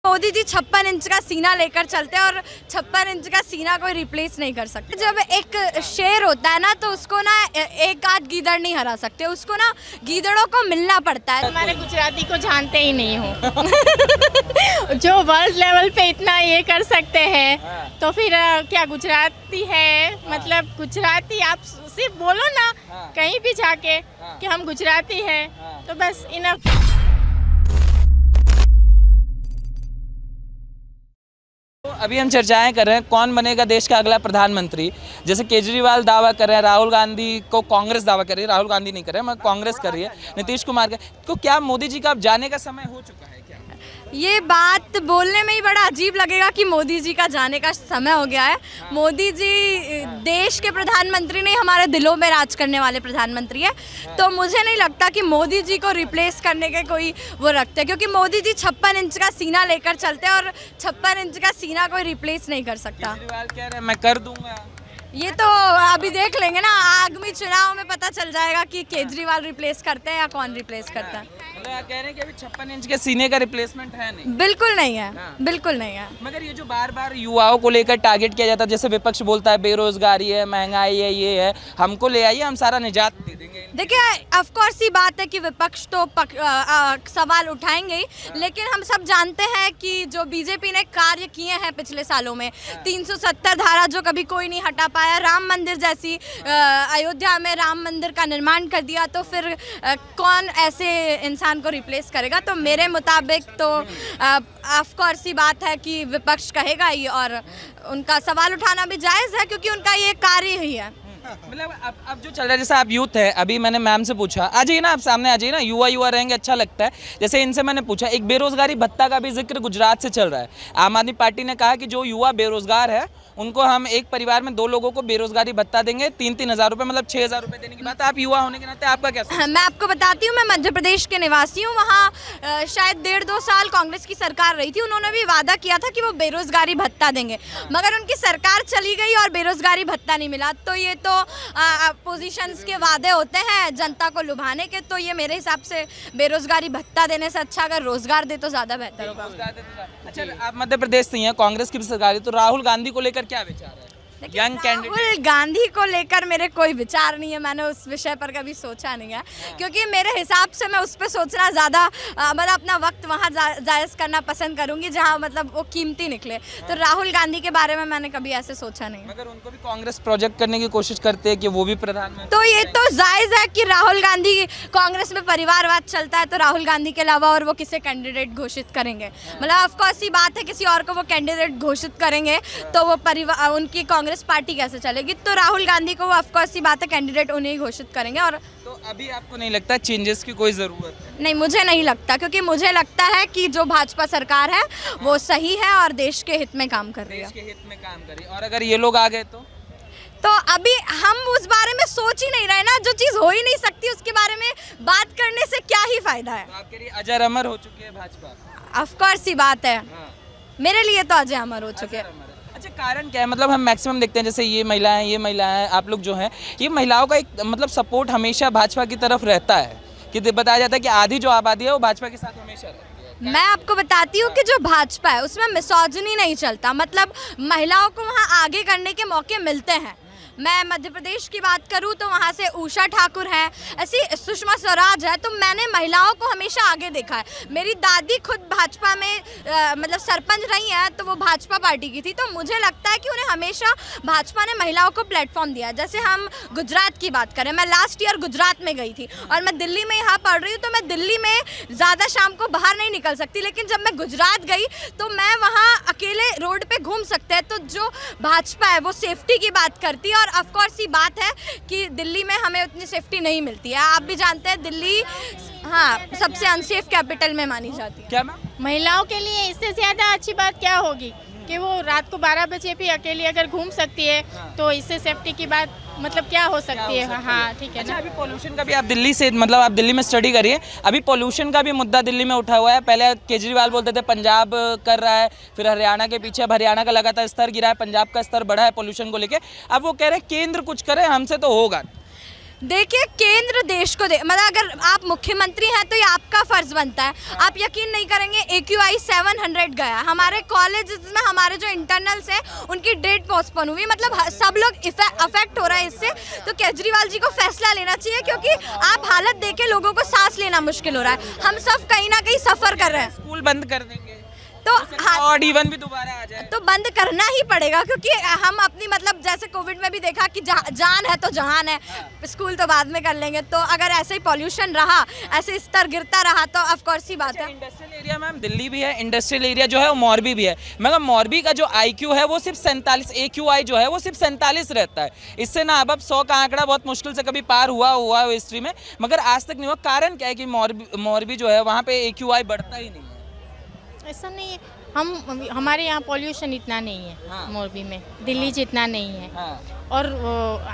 Modi ji 56 inch का सीना लेकर चलते हैं और 56 इंच का सीना कोई रिप्लेस नहीं कर सकते। जब एक शेर होता है ना तो उसको ना एक आध गीदड़ नहीं हरा सकते, उसको ना गीदड़ों को मिलना पड़ता है। हमारे गुजराती को जानते ही नहीं हो जो वर्ल्ड लेवल पे इतना ये कर सकते हैं तो फिर क्या गुजराती है, मतलब गुजराती आप सिर्फ बोलो ना कहीं भी जाके कि हम गुजराती हैं तो बस इनफ। अभी हम चर्चाएं कर रहे हैं कौन बनेगा देश का अगला प्रधानमंत्री। जैसे केजरीवाल दावा कर रहे हैं, राहुल गांधी को कांग्रेस दावा कर रही है, राहुल गांधी नहीं कर रहे हैं मगर कांग्रेस कर रही है, नीतीश कुमार का। तो क्या मोदी जी का अब जाने का समय हो चुका है क्या? ये बात बोलने में ही बड़ा अजीब लगेगा कि मोदी जी का जाने का समय हो गया है। मोदी जी देश के प्रधानमंत्री नहीं, हमारे दिलों में राज करने वाले प्रधानमंत्री है। तो मुझे नहीं लगता कि मोदी जी को रिप्लेस करने के कोई वो रखते हैं, क्योंकि मोदी जी 56 इंच का सीना लेकर चलते हैं और 56 इंच का सीना कोई रिप्लेस नहीं कर सकता। केजरीवाल कह रहे हैं मैं कर दूंगा। ये तो अभी देख लेंगे ना, आगामी चुनाव में पता चल जाएगा कि केजरीवाल रिप्लेस करते हैं या कौन रिप्लेस करता है। मतलब आप कह रहे हैं कि अभी 56 इंच के सीने का रिप्लेसमेंट है नहीं? बिल्कुल नहीं है, बिल्कुल नहीं है। मगर ये जो बार बार युवाओं को लेकर टारगेट किया जाता है, जैसे विपक्ष बोलता है बेरोजगारी है, महंगाई है, ये है, हमको ले आइए, हम सारा निजात दे देंगे। देखिए ऑफ कोर्स ही बात है कि विपक्ष तो सवाल उठाएंगे ही, लेकिन हम सब जानते हैं कि जो बीजेपी ने कार्य किए हैं पिछले सालों में, 370 धारा जो कभी कोई नहीं हटा पाया, राम मंदिर जैसी अयोध्या में राम मंदिर का निर्माण कर दिया, तो फिर कौन ऐसे इंसान को रिप्लेस करेगा? तो मेरे मुताबिक तो ऑफ कोर्स ही बात है कि विपक्ष कहेगा ही, और उनका सवाल उठाना भी जायज़ है क्योंकि उनका ये कार्य ही है। मतलब अब जो चल रहा है, जैसे आप यूथ है, अभी मैंने मैम से पूछा, आ जाइए ना आप सामने, आ जाइए ना, युवा रहेंगे अच्छा लगता है। जैसे इनसे मैंने पूछा, एक बेरोजगारी भत्ता का भी जिक्र गुजरात से चल रहा है। आम आदमी पार्टी ने कहा कि जो युवा बेरोजगार है उनको हम एक परिवार में 2 लोगों को बेरोजगारी भत्ता देंगे, 3-3 हज़ार रुपये, मतलब 6 हज़ार रुपये देने की बात है। आप युवा होने के नाते आपका क्या? मैं आपको बताती हूँ, मैं मध्य प्रदेश के निवासी हूँ। वहाँ शायद 1.5-2 साल कांग्रेस की सरकार रही थी, उन्होंने भी वादा किया था कि वो बेरोजगारी भत्ता देंगे, मगर उनकी सरकार चली गई और बेरोजगारी भत्ता नहीं मिला। तो ये तो अपोजिशंस के वादे होते हैं जनता को लुभाने के। तो ये मेरे हिसाब से बेरोजगारी भत्ता देने से अच्छा अगर रोजगार दे तो ज़्यादा बेहतर होगा। अच्छा, आप मध्य प्रदेश से ही हैं, कांग्रेस की भी सरकार है, तो राहुल गांधी को लेकर क्या विचार है? यंग कैंडिडेट राहुल गांधी को लेकर मेरे कोई विचार नहीं है, मैंने उस विषय पर कभी सोचा नहीं है, क्योंकि मेरे हिसाब से मैं उस पर सोचना ज़्यादा मतलब अपना वक्त वहाँ जायज़ करना पसंद करूँगी जहाँ मतलब वो कीमती निकले। तो राहुल गांधी के बारे में मैंने कभी ऐसे सोचा नहीं। मगर उनको भी कांग्रेस प्रोजेक्ट करने की कोशिश करते हैं कि वो भी प्रधानमंत्री। तो ये तो जायज़ है कि राहुल गांधी, कांग्रेस में परिवारवाद चलता है, तो राहुल गांधी के अलावा और वो किसे कैंडिडेट घोषित करेंगे? मतलब ऑफकोर्स ही बात है, किसी और को वो कैंडिडेट घोषित करेंगे तो वो परिवार, उनकी कांग्रेस पार्टी कैसे चलेगी? तो राहुल गांधी को ऑफकोर्स ही बात है कैंडिडेट उन्हें घोषित करेंगे। और तो अभी आपको नहीं लगता चेंजेस की कोई ज़रूरत है? नहीं, मुझे नहीं लगता, क्योंकि मुझे लगता है कि जो भाजपा सरकार है वो सही है और देश के हित में काम कर रही है। देश के हित में काम कर रही है, और अगर ये लोग आ गए तो अभी हम उस बारे में सोच ही नहीं रहे ना। जो चीज़ हो ही नहीं सकती उसके बारे में बात करने से क्या ही फायदा है? तो आपके लिए अजर अमर हो चुकी है भाजपा? ऑफकोर्स ही बात है, मेरे लिए तो अजय अमर हो चुके हैं। अच्छा, कारण क्या है? मतलब हम मैक्सिमम देखते हैं, जैसे ये महिलाएं आप लोग जो हैं, ये महिलाओं का एक मतलब सपोर्ट हमेशा भाजपा की तरफ रहता है, कि बताया जाता है कि आधी जो आबादी है वो भाजपा के साथ हमेशा रहती है। मैं आपको बताती हूँ कि जो भाजपा है उसमें मिसोजिनी नहीं चलता, मतलब महिलाओं को वहाँ आगे करने के मौके मिलते हैं। मैं मध्य प्रदेश की बात करूं तो वहाँ से उषा ठाकुर है, ऐसी सुषमा स्वराज है, तो मैंने महिलाओं को हमेशा आगे देखा है। मेरी दादी खुद भाजपा में मतलब सरपंच रही हैं, तो वो भाजपा पार्टी की थी, तो मुझे लगता है कि उन्हें हमेशा भाजपा ने महिलाओं को प्लेटफॉर्म दिया। जैसे हम गुजरात की बात करें, मैं लास्ट ईयर गुजरात में गई थी और मैं दिल्ली में यहाँ पढ़ रही हूँ, तो मैं दिल्ली में ज़्यादा शाम को बाहर नहीं निकल सकती, लेकिन जब मैं गुजरात गई तो मैं वहाँ अकेले रोड पर घूम सकते हैं। तो जो भाजपा है वो सेफ्टी की बात करती है, और ऑफ कोर्स ही बात है कि दिल्ली में हमें उतनी सेफ्टी नहीं मिलती है। आप भी जानते हैं दिल्ली सबसे अनसेफ कैपिटल में मानी जाती है। क्या मैम? महिलाओं के लिए इससे ज़्यादा अच्छी बात क्या होगी कि वो रात को 12 बजे भी अकेली अगर घूम सकती है, तो इससे सेफ्टी की बात मतलब क्या हो सकती है? हाँ, ठीक है ना। अभी पोल्यूशन का भी, आप दिल्ली से, मतलब आप दिल्ली में स्टडी करिए, अभी पोल्यूशन का भी मुद्दा दिल्ली में उठा हुआ है। पहले केजरीवाल बोलते थे पंजाब कर रहा है, फिर हरियाणा के पीछे, अब हरियाणा का लगातार स्तर गिरा है, पंजाब का स्तर बढ़ा है पोल्यूशन को लेके। अब वो कह रहे हैं केंद्र कुछ करे, हमसे तो होगा। देखिए केंद्र देश को दे मतलब अगर आप मुख्यमंत्री हैं तो ये आपका फर्ज बनता है। आप यकीन नहीं करेंगे AQI 700 गया। हमारे कॉलेजेस में हमारे जो इंटरनल्स हैं उनकी डेट पोस्टपोन हुई। मतलब सब लोग अफेक्ट हो रहा है इससे। तो केजरीवाल जी को फैसला लेना चाहिए क्योंकि आप हालत देख के लोगों को सांस लेना मुश्किल हो रहा है। हम सब कहीं ना कहीं सफ़र कर रहे हैं। स्कूल बंद कर देंगे तो ऑड इवन भी दोबारा आ जाए तो बंद करना ही पड़ेगा क्योंकि हम अपनी मतलब जैसे कोविड में भी देखा कि जान है तो जहान है। स्कूल तो बाद में कर लेंगे। तो अगर ऐसे ही पॉल्यूशन रहा, ऐसे स्तर गिरता रहा तो ऑफ कोर्स ही बात है। इंडस्ट्रियल एरिया मैम दिल्ली भी है, इंडस्ट्रियल एरिया जो है वो मोरबी भी है, मगर मोरबी का जो IQ है वो सिर्फ 47, AQI जो है वो सिर्फ 47 रहता है। इससे ना अब 100 का आंकड़ा बहुत मुश्किल से कभी पार हुआ हिस्ट्री में, मगर आज तक नहीं हुआ। कारण क्या है कि मोरबी जो है वहाँ पे AQI बढ़ता ही नहीं है। ऐसा नहीं है, हमारे यहाँ पॉल्यूशन इतना नहीं है। हाँ। मोरबी में दिल्ली जितना नहीं है। हाँ, और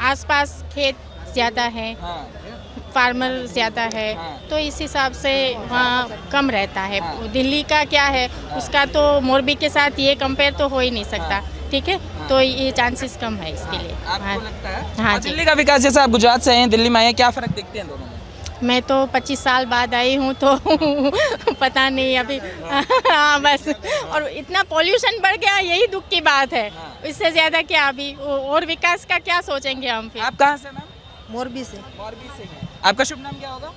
आसपास खेत ज़्यादा है, हाँ, फार्मर ज़्यादा है। हाँ। तो इस हिसाब से वहाँ कम रहता है। हाँ। दिल्ली का क्या है, उसका तो मोरबी के साथ ये कंपेयर तो हो ही नहीं सकता। ठीक है, तो ये चांसेस कम है इसके लिए। हाँ। आपको लगता है? हाँ और जी। दिल्ली का विकास, जैसे आप गुजरात से हैं, दिल्ली में आए, क्या फर्क देखते हैं दोनों में? मैं तो 25 साल बाद आई हूँ तो पता नहीं अभी। हाँ बस, और इतना पॉल्यूशन बढ़ गया, यही दुख की बात है। इससे ज़्यादा क्या अभी और विकास का क्या सोचेंगे हम फिर। आप कहाँ से मैम? मोरबी से। मोरबी से हैं। आपका शुभ नाम क्या होगा?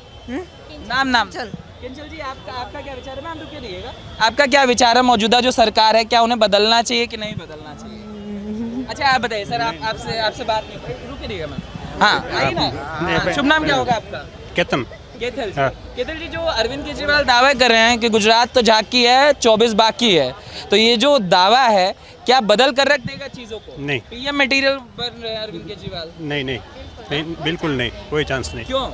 नाम किंचल जी, आपका क्या विचार है मैम? रुकिए रहिएगा। आपका क्या विचार है, मौजूदा जो सरकार है क्या उन्हें बदलना चाहिए कि नहीं बदलना चाहिए? अच्छा आप बताइए सर, आपसे बात नहीं हुई, रुकिए रहिएगा मैम। हाँ आइए ना। शुभ नाम क्या होगा आपका? केतन। केतल जी। केतल जी, जो अरविंद केजरीवाल दावे कर रहे हैं कि गुजरात तो झांकी है, 24 बाकी है, तो ये जो दावा है क्या बदल कर रख देगा चीज़ों को? नहीं। PM मटेरियल बन रहे हैं अरविंद केजरीवाल? नहीं, बिल्कुल नहीं, कोई चांस नहीं। क्यों?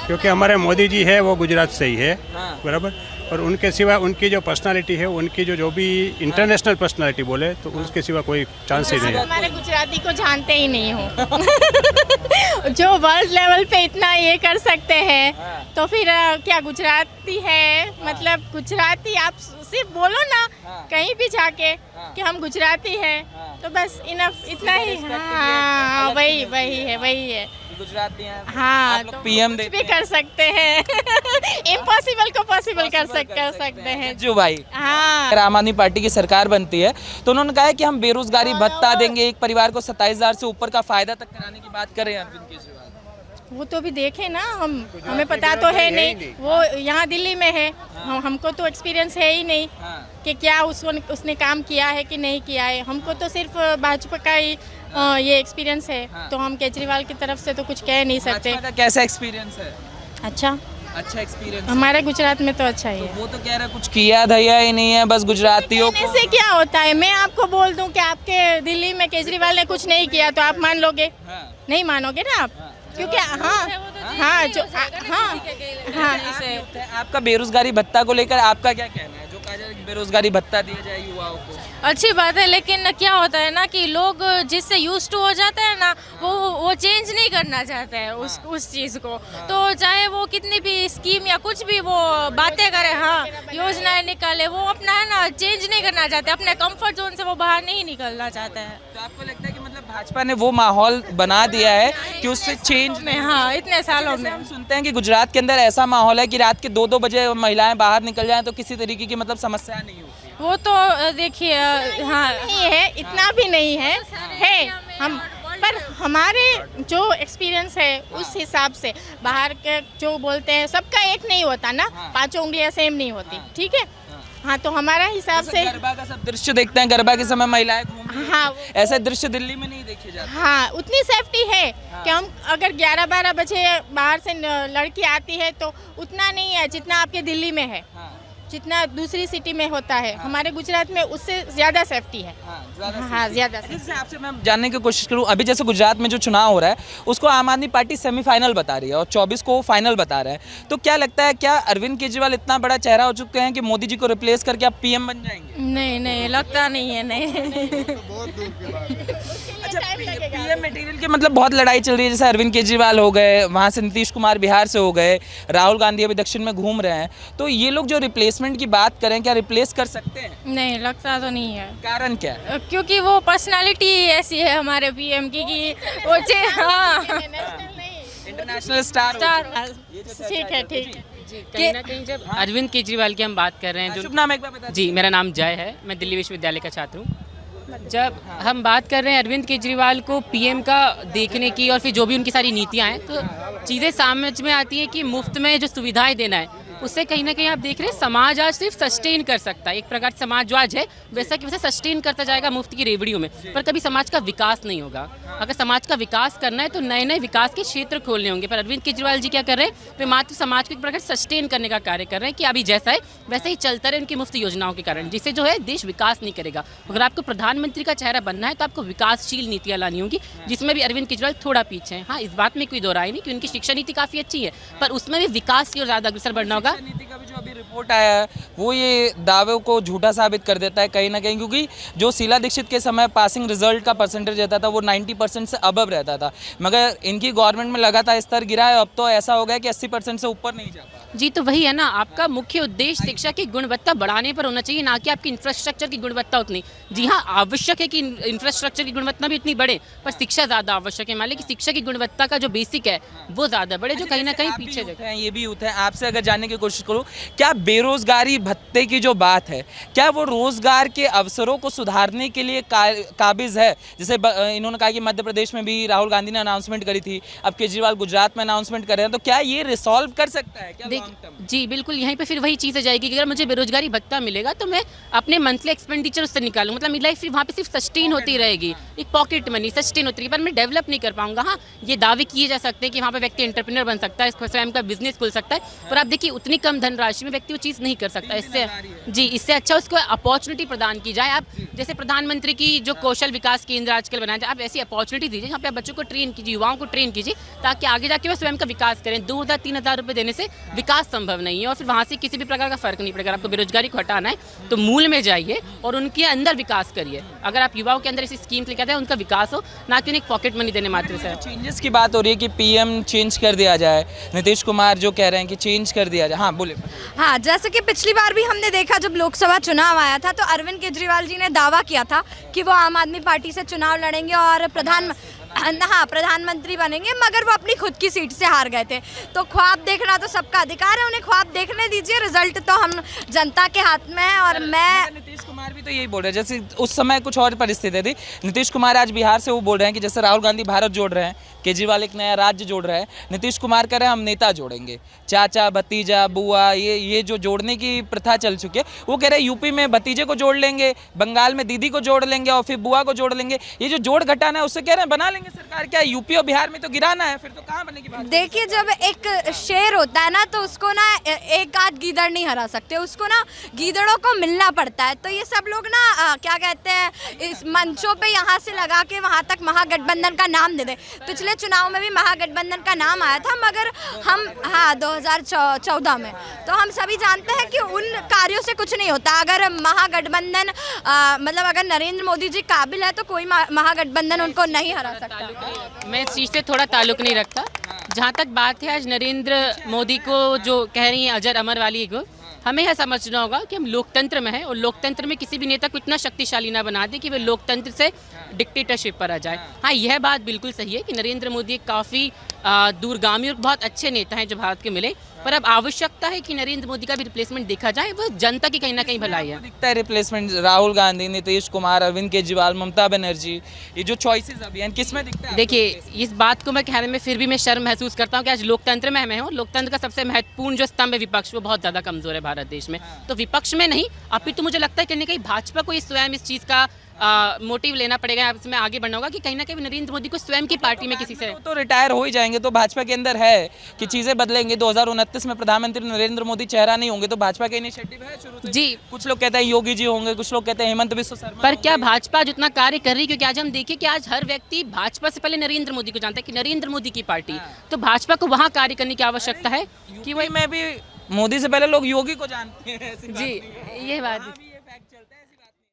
क्योंकि हमारे मोदी जी है वो गुजरात से ही है। हाँ। बराबर। और उनके सिवा उनकी जो पर्सनालिटी है, उनकी जो भी इंटरनेशनल पर्सनालिटी बोले तो उसके सिवा कोई चांस ही नहीं है। हमारे गुजराती को जानते ही नहीं हो। जो वर्ल्ड लेवल पे इतना ये कर सकते हैं तो फिर क्या गुजराती है? मतलब गुजराती आप सिर्फ बोलो ना कहीं भी जाके कि हम गुजराती हैं तो बस इनफ, इतना ही। हाँ वही है गुजराती हैं। हाँ, आप लोग तो PM कुछ देते भी कर सकते हैं। इम्पॉसिबल को पॉसिबल कर सकते हैं। जो भाई हाँ। अगर आम आदमी पार्टी की सरकार बनती है तो उन्होंने कहा है कि हम बेरोजगारी भत्ता देंगे, एक परिवार को 27,000 से ऊपर का फायदा तक कराने की बात कर रहे हैं अरविंद केजरीवाल। वो तो भी देखे ना, हमें पता तो है नहीं। वो यहाँ दिल्ली में है, हमको तो एक्सपीरियंस है ही नहीं कि क्या उसने काम किया है कि नहीं किया है। हमको तो सिर्फ भाजपा का ही ये एक्सपीरियंस है। तो हम केजरीवाल की तरफ से तो कुछ कह नहीं सकते। भाजपा का कैसा एक्सपीरियंस है? अच्छा एक्सपीरियंस हमारे गुजरात में तो अच्छा ही है। वो तो कह रहा है कुछ किया धैया ही नहीं है, बस गुजरातियों को। से क्या होता है? मैं आपको बोल दूं कि आपके दिल्ली में केजरीवाल ने कुछ नहीं किया तो आप मान लोगे? नहीं मानोगे ना आप, क्योंकि आपका बेरोजगारी भत्ता को लेकर आपका क्या कहना है? जो कहा जा रहा है कि बेरोजगारी भत्ता दिया जाए युवाओं को, अच्छी बात है, लेकिन क्या होता है ना कि लोग जिससे यूज्ड टू हो जाते हैं ना, वो चेंज नहीं करना चाहते हैं उस चीज़ को। तो चाहे वो कितनी भी स्कीम या कुछ भी वो बातें करें, हाँ योजनाएं निकाले, वो अपना है ना चेंज नहीं करना चाहते, अपने कंफर्ट जोन से वो बाहर नहीं निकलना चाहते हैं। तो आपको लगता है कि मतलब भाजपा ने वो माहौल बना दिया है कि उससे चेंज में हाँ इतने सालों में हम सुनते हैं कि गुजरात के अंदर ऐसा माहौल है कि रात के 2-2 बजे महिलाएं बाहर निकल जाएं तो किसी तरीके की मतलब समस्या नहीं होती। वो तो देखिए हाँ नहीं है, इतना भी नहीं है हम, पर हमारे जो एक्सपीरियंस है उस हिसाब से बाहर के जो बोलते हैं सबका एक नहीं होता ना, पांचों उंगलियां सेम नहीं होती। ठीक है, हाँ तो हमारा हिसाब से गरबा का सब दृश्य देखते हैं, गरबा के समय महिलाएं घूम रही हैं। हाँ ऐसे दृश्य दिल्ली में नहीं देखे जाते। हाँ उतनी सेफ्टी है कि हम अगर 11-12 बजे बाहर से लड़की आती है तो उतना नहीं है जितना आपके दिल्ली में है, जितना दूसरी सिटी में होता है। हमारे गुजरात में उससे ज़्यादा सेफ्टी है। हाँ ज़्यादा। जैसे आपसे मैं जानने की कोशिश करूं, अभी जैसे गुजरात में जो चुनाव हो रहा है उसको आम आदमी पार्टी सेमीफाइनल बता रही है और 24 को फाइनल बता रहा है, तो क्या लगता है क्या अरविंद केजरीवाल इतना बड़ा चेहरा हो चुके हैं कि मोदी जी को रिप्लेस करके आप PM बन जाएंगे? नहीं लगता नहीं है, नहीं। अच्छा, PM मटेरियल की मतलब बहुत लड़ाई चल रही है, जैसे अरविंद केजरीवाल हो गए, वहाँ से नीतीश कुमार बिहार से हो गए, राहुल गांधी अभी दक्षिण में घूम रहे हैं, तो ये लोग जो रिप्लेसमेंट की बात करें क्या रिप्लेस कर सकते हैं? नहीं लगता तो नहीं है। कारण क्या है? क्योंकि वो पर्सनालिटी ऐसी है हमारे PM की कि वो हाँ इंटरनेशनल स्टार ठीक है ठीक है। कहीं ना कहीं जब अरविंद केजरीवाल की हम बात कर रहे हैं शुभ नाम एक बार बता जी, मेरा नाम जय है, मैं दिल्ली विश्वविद्यालय का छात्र हूँ। जब हम बात कर रहे हैं अरविंद केजरीवाल को पीएम का देखने की और फिर जो भी उनकी सारी नीतियाँ हैं, तो चीज़ें समझ में आती हैं कि मुफ्त में जो सुविधाएं देना है उससे कहीं ना कहीं आप देख रहे हैं समाज आज सिर्फ सस्टेन कर सकता है। एक प्रकार से समाज जो आज है वैसा कि वैसे सस्टेन करता जाएगा मुफ्त की रेवड़ियों में, पर कभी समाज का विकास नहीं होगा। अगर समाज का विकास करना है तो नए नए विकास के क्षेत्र खोलने होंगे, पर अरविंद केजरीवाल जी क्या कर रहे हैं, वे मात्र समाज को एक प्रकार सस्टेन करने का कार्य कर रहे हैं कि अभी जैसा है वैसे ही चलता रहे उनकी मुफ्त योजनाओं के कारण, जिससे जो है देश विकास नहीं करेगा। अगर आपको प्रधानमंत्री का चेहरा बनना है तो आपको विकासशील नीतियाँ लानी होंगी, जिसमें भी अरविंद केजरीवाल थोड़ा पीछे हैं। हाँ, इस बात में कोई दो राय नहीं कि उनकी शिक्षा नीति काफ़ी अच्छी है, पर उसमें भी विकास की ओर ज़्यादा अग्रसर बढ़ना होगा। नीति का भी जो अभी रिपोर्ट आया है वो ये दावे को झूठा साबित कर देता है कहीं ना कहीं, क्योंकि जो शीला दीक्षित के समय पासिंग रिजल्ट का परसेंटेज रहता था वो 90% से अबव रहता था, मगर इनकी गवर्नमेंट में लगातार स्तर गिरा है। अब तो ऐसा हो गया कि 80% से ऊपर नहीं जा पा। जी, तो वही है ना, आपका मुख्य उद्देश्य शिक्षा की गुणवत्ता बढ़ाने पर होना चाहिए, ना कि आपकी इंफ्रास्ट्रक्चर की गुणवत्ता उतनी। जी हाँ, आवश्यक है कि इंफ्रास्ट्रक्चर की गुणवत्ता भी इतनी बढ़े, पर शिक्षा ज़्यादा आवश्यक है। मान लीजिए कि शिक्षा की गुणवत्ता का जो बेसिक है वो ज़्यादा बढ़े, जो कहीं ना कहीं पीछे है। ये भी यूथ है, आपसे अगर जानने की कोशिश करूँ, क्या बेरोजगारी भत्ते की जो बात है, क्या वो रोजगार के अवसरों को सुधारने के लिए काबिज है? जैसे इन्होंने कहा कि मध्य प्रदेश में भी राहुल गांधी ने अनाउंसमेंट करी थी, अब केजरीवाल गुजरात में अनाउंसमेंट कर रहे हैं, तो क्या ये रिसॉल्व कर सकता है क्या? जी बिल्कुल, यहीं पे फिर वही चीज़ आ जाएगी कि अगर मुझे बेरोजगारी भत्ता मिलेगा तो मैं अपने मंथली एक्सपेंडिचर उससे निकालूँ, मतलब मेरी लाइफ वहाँ पे सिर्फ सस्टेन होती रहेगी, एक पॉकेट मनी सस्टेन होती रहेगी, पर मैं डेवलप नहीं कर पाऊंगा। हाँ, ये दावे किए जा सकते हैं कि वहाँ पे व्यक्ति एंटरप्रेन्योर बन सकता है, स्वयं का बिजनेस खुल सकता है, पर आप देखिए उतनी कम धनराशि में व्यक्ति वो चीज़ नहीं कर सकता। इससे जी, इससे अच्छा उसको अपॉर्चुनिटी प्रदान की जाए। आप जैसे प्रधानमंत्री की जो कौशल विकास केंद्र आजकल बनाए जाए, आप ऐसी अपॉर्चुनिटी दीजिए जहाँ पे आप बच्चों को ट्रेन कीजिए, युवाओं को ट्रेन कीजिए, ताकि आगे जाके वो स्वयं का विकास करें। 2,000-3,000 रुपये देने से विकास संभव नहीं है, और फिर वहाँ से किसी भी प्रकार का फर्क नहीं पड़ेगा। आपको बेरोजगारी को हटाना है तो मूल में जाइए और उनके अंदर विकास करिए। अगर आप युवाओं के अंदर ऐसी स्कीम लेकर आते हैं, उनका विकास हो, ना कि उन्हें पॉकेट मनी देने मात्र से। चेंजेस की बात हो रही है कि पीएम चेंज कर दिया जाए, नीतीश कुमार जो कह रहे हैं कि चेंज कर दिया जाए। हाँ बोले। हाँ, जैसे कि पिछली बार भी हमने देखा जब लोकसभा चुनाव आया था तो अरविंद केजरीवाल जी ने दावा किया था कि वो आम आदमी पार्टी से चुनाव लड़ेंगे और प्रधानमंत्री बनेंगे, मगर वो अपनी खुद की सीट से हार गए थे। तो ख्वाब देखना तो सबका अधिकार है, उन्हें ख्वाब देखने दीजिए, रिजल्ट तो हम जनता के हाथ में है। और मैं नीतीश कुमार भी तो यही बोल रहे हैं, जैसे उस समय कुछ और परिस्थिति थी। नीतीश कुमार आज बिहार से वो बोल रहे हैं कि जैसे राहुल गांधी भारत जोड़ रहे हैं, केजरीवाल एक नया राज्य जोड़ रहे हैं, नीतीश कुमार कह रहे हैं हम नेता जोड़ेंगे, चाचा भतीजा बुआ, ये जो जोड़ने की प्रथा चल चुकी है। वो कह रहे हैं यूपी में भतीजे को जोड़ लेंगे, बंगाल में दीदी को जोड़ लेंगे और फिर बुआ को जोड़ लेंगे। ये जो जोड़ घटाना है उससे कह रहे हैं बना लेंगे सरकार। क्या यूपी और बिहार में तो गिराना है, फिर तो कहाँ बनेगी बात? देखिए, जब एक शेर होता है ना तो उसको ना एक आध गीदड़ नहीं हरा सकते, उसको ना गीदड़ों को मिलना पड़ता है। तो ये सब लोग ना क्या कहते हैं, इस मंचों पे यहाँ से लगा के वहाँ तक महागठबंधन का नाम दे दे। पिछले चुनाव में भी महागठबंधन का नाम आया था, मगर हम 2014 में, तो हम सभी जानते हैं कि उन कार्यों से कुछ नहीं होता। अगर महागठबंधन मतलब अगर नरेंद्र मोदी जी काबिल है तो कोई महागठबंधन उनको नहीं हरा सकता। मैं इस चीज़ से थोड़ा ताल्लुक नहीं रखता। जहाँ तक बात है आज नरेंद्र मोदी को जो कह रही हैं अजर अमर वाली को, हमें यह समझना होगा कि हम लोकतंत्र में हैं, और लोकतंत्र में किसी भी नेता को इतना शक्तिशाली ना बना दे कि वे लोकतंत्र से डिक्टेटरशिप पर आ जाए। हाँ, यह बात बिल्कुल सही है कि नरेंद्र मोदी एक काफ़ी दूरगामी और बहुत अच्छे नेता हैं जो भारत के मिले, पर अब आवश्यकता है कि नरेंद्र मोदी का भी रिप्लेसमेंट देखा जाए। वह जनता की कहीं ना कहीं भलाई है। दिखता है रिप्लेसमेंट राहुल गांधी, नीतीश कुमार, अरविंद केजरीवाल, ममता बनर्जी, ये जो चॉइसेस अभी हैं किसमें दिखता है? देखिए, इस बात को मैं कहने में फिर भी मैं शर्म महसूस करता हूँ कि आज लोकतंत्र में मैं हूँ। लोकतंत्र का सबसे महत्वपूर्ण जो स्तंभ है विपक्ष, वो बहुत ज़्यादा कमज़ोर है भारत देश में। तो विपक्ष में नहीं, अभी तो मुझे लगता है कहीं ना कहीं भाजपा को स्वयं इस चीज़ का मोटिव लेना पड़ेगा, इसमें आगे बढ़ना होगा कि कहीं ना कहीं नरेंद्र मोदी को स्वयं की पार्टी में किसी से तो रिटायर हो ही जाएंगे, तो भाजपा के अंदर है कि चीज़ें बदलेंगे। 2029 में प्रधानमंत्री नरेंद्र मोदी चेहरा नहीं होंगे, तो भाजपा का इनिशिएटिव है शुरू से। जी, कुछ लोग कहते हैं योगी जी होंगे, कुछ लोग कहते हैं हेमंत बिस्वा शर्मा। पर क्या भाजपा जितना कार्य कर रही है? क्योंकि आज हम देखिए कि आज हर व्यक्ति भाजपा से पहले नरेंद्र मोदी को जानता है कि नरेंद्र मोदी की पार्टी, तो भाजपा को वहाँ कार्य करने की आवश्यकता है कि वही मैं भी मोदी से पहले लोग योगी को जानते हैं। जी, ये बात